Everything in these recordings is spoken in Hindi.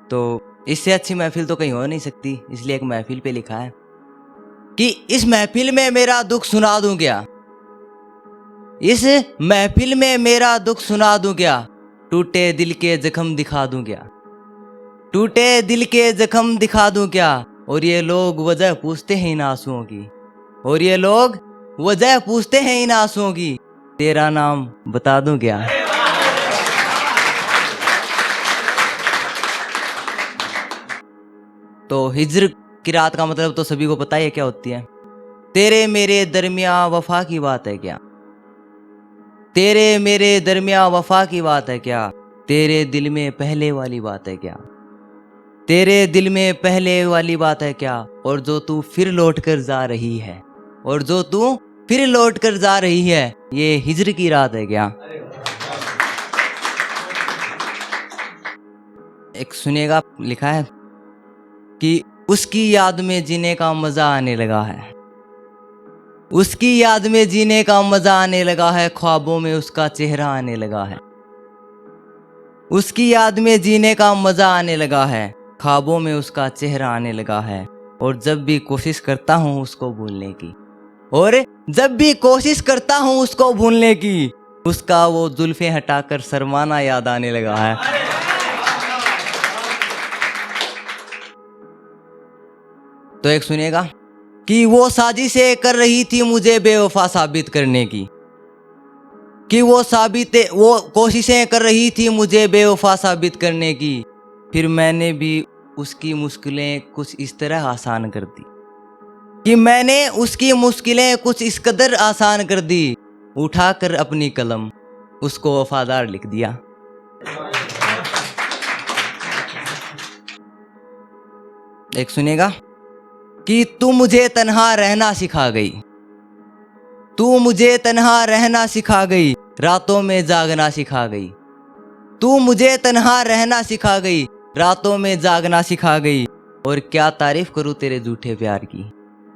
तो इससे अच्छी महफिल तो कहीं हो नहीं सकती, इसलिए एक महफिल पे लिखा है कि इस महफिल में मेरा दुख सुना दूं क्या, इस महफिल में मेरा दुख सुना दूं क्या, टूटे दिल के जख्म दिखा दूं क्या, टूटे दिल के जख्म दिखा दूं क्या, और ये लोग वजह पूछते हैं इन आंसुओं की, और ये लोग वजह पूछते हैं इन आंसुओं की, तेरा नाम बता दूं क्या। तो हिज्र की रात का मतलब तो सभी को पता ही है क्या होती है। तेरे मेरे दरमिया वफा की बात है क्या, तेरे मेरे दरमिया वफा की बात है क्या, तेरे दिल में पहले वाली बात है क्या, तेरे दिल में पहले वाली बात है क्या, और जो तू फिर लौट कर जा रही है, और जो तू फिर लौट कर जा रही है, ये हिज्र की रात है क्या। एक सुनिएगा, लिखा है कि उसकी याद में जीने का मजा आने लगा है, उसकी याद में जीने का मजा आने लगा है, ख्वाबों में उसका चेहरा आने लगा है, उसकी याद में जीने का मजा आने लगा है, ख्वाबों में उसका चेहरा आने लगा है, और जब भी कोशिश करता हूँ उसको भूलने की, और जब भी कोशिश करता हूँ उसको भूलने की, उसका वो जुल्फे हटाकर शर्माना याद आने लगा है। तो एक सुनिएगा कि वो साजिशें कर रही थी मुझे बेवफा साबित करने की, कि वो कोशिशें कर रही थी मुझे बेवफा साबित करने की, फिर मैंने भी उसकी मुश्किलें कुछ इस तरह आसान कर दी, कि मैंने उसकी मुश्किलें कुछ इस कदर आसान कर दी, उठाकर अपनी कलम उसको वफादार लिख दिया। एक सुनिएगा कि तू मुझे तन्हा रहना सिखा गई, तू मुझे तन्हा रहना सिखा गई, रातों में जागना सिखा गई, तू मुझे तन्हा रहना सिखा गई, रातों में जागना सिखा गई, और क्या तारीफ करूं तेरे झूठे प्यार की,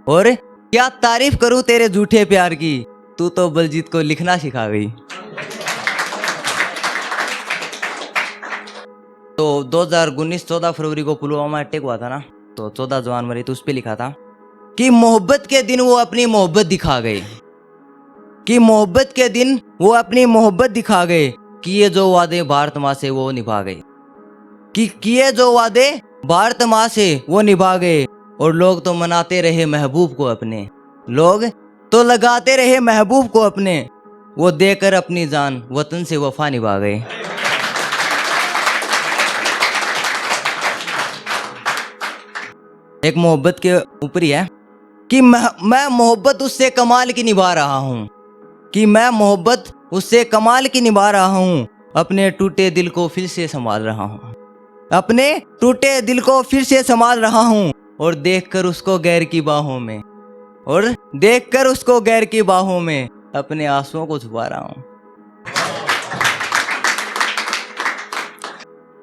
और क्या तारीफ करूं तेरे झूठे प्यार की, तू तो बलजीत को लिखना सिखा गई। तो 2019 14 फरवरी को पुलवामा अटैक हुआ था ना, तो 14 जवान मरे, तो उस पर लिखा था कि मोहब्बत के दिन वो अपनी मोहब्बत दिखा गए, कि मोहब्बत के दिन वो अपनी मोहब्बत दिखा गए, किए जो वादे भारत माँ से वो निभा गए, कि किए जो वादे भारत माँ से वो निभा गए, और लोग तो मनाते रहे महबूब को अपने, लोग तो लगाते रहे महबूब को अपने, वो देकर अपनी जान वतन से वफा निभा गए। एक मोहब्बत के ऊपर ही है कि मैं मोहब्बत उससे कमाल की निभा रहा हूँ, कि मैं मोहब्बत उससे कमाल की निभा रहा हूँ, अपने टूटे दिल को फिर से संभाल रहा हूँ, अपने टूटे दिल को फिर से संभाल रहा हूँ, और देखकर उसको गैर की बाहों में, और देखकर उसको गैर की बाहों में अपने आंसुओं को छुपा रहा हूँ।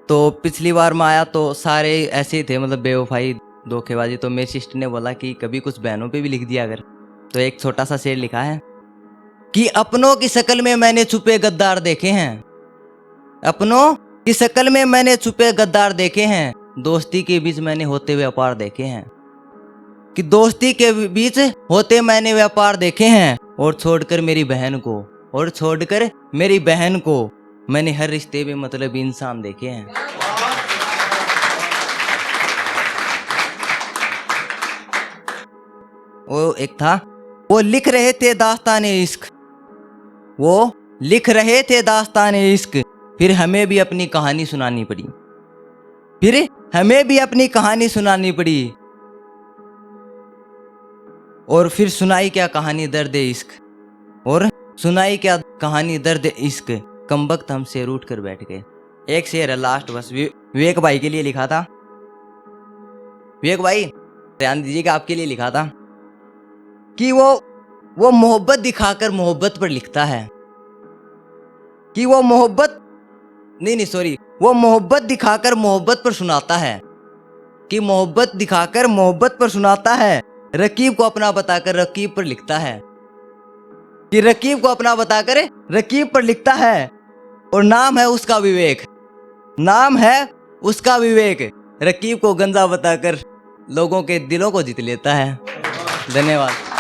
तो पिछली बार मैं आया तो सारे ऐसे ही थे, मतलब बेवफाई धोखेबाजी, तो मेरी सिस्टर ने बोला कि कभी कुछ बहनों पे भी लिख दिया अगर, तो एक छोटा सा शेर लिखा है कि अपनों की शक्ल में मैंने छुपे गद्दार देखे हैं, अपनों की शक्ल में मैंने छुपे गद्दार देखे हैं, दोस्ती के बीच मैंने होते हुए व्यापार देखे हैं, कि दोस्ती के बीच होते मैंने व्यापार देखे हैं, और छोड़कर मेरी बहन को, और छोड़कर मेरी बहन को मैंने हर रिश्ते में मतलब इंसान देखे हैं। वो एक था, वो लिख रहे थे दास्ताने इश्क, वो लिख रहे थे दास्ताने इश्क, फिर हमें भी अपनी कहानी सुनानी पड़ी, फिर हमें भी अपनी कहानी सुनानी पड़ी, और फिर सुनाई क्या कहानी दर्द इश्क, और सुनाई क्या कहानी दर्द इश्क, कमबख्त हमसे रूठ कर बैठ गए। एक शेर है लास्ट, बस विवेक भाई के लिए लिखा था, विवेक भाई ध्यान दीजिएगा, आपके लिए लिखा था कि वो मोहब्बत दिखाकर मोहब्बत पर लिखता है, कि वो मोहब्बत नहीं सॉरी, वो मोहब्बत दिखाकर मोहब्बत पर सुनाता है, कि मोहब्बत दिखाकर मोहब्बत पर सुनाता है, रकीब को अपना बताकर रकीब पर लिखता है, कि रकीब को अपना बताकर रकीब पर लिखता है, और नाम है उसका विवेक, नाम है उसका विवेक रकीब को गंजा बताकर लोगों के दिलों को जीत लेता है। धन्यवाद।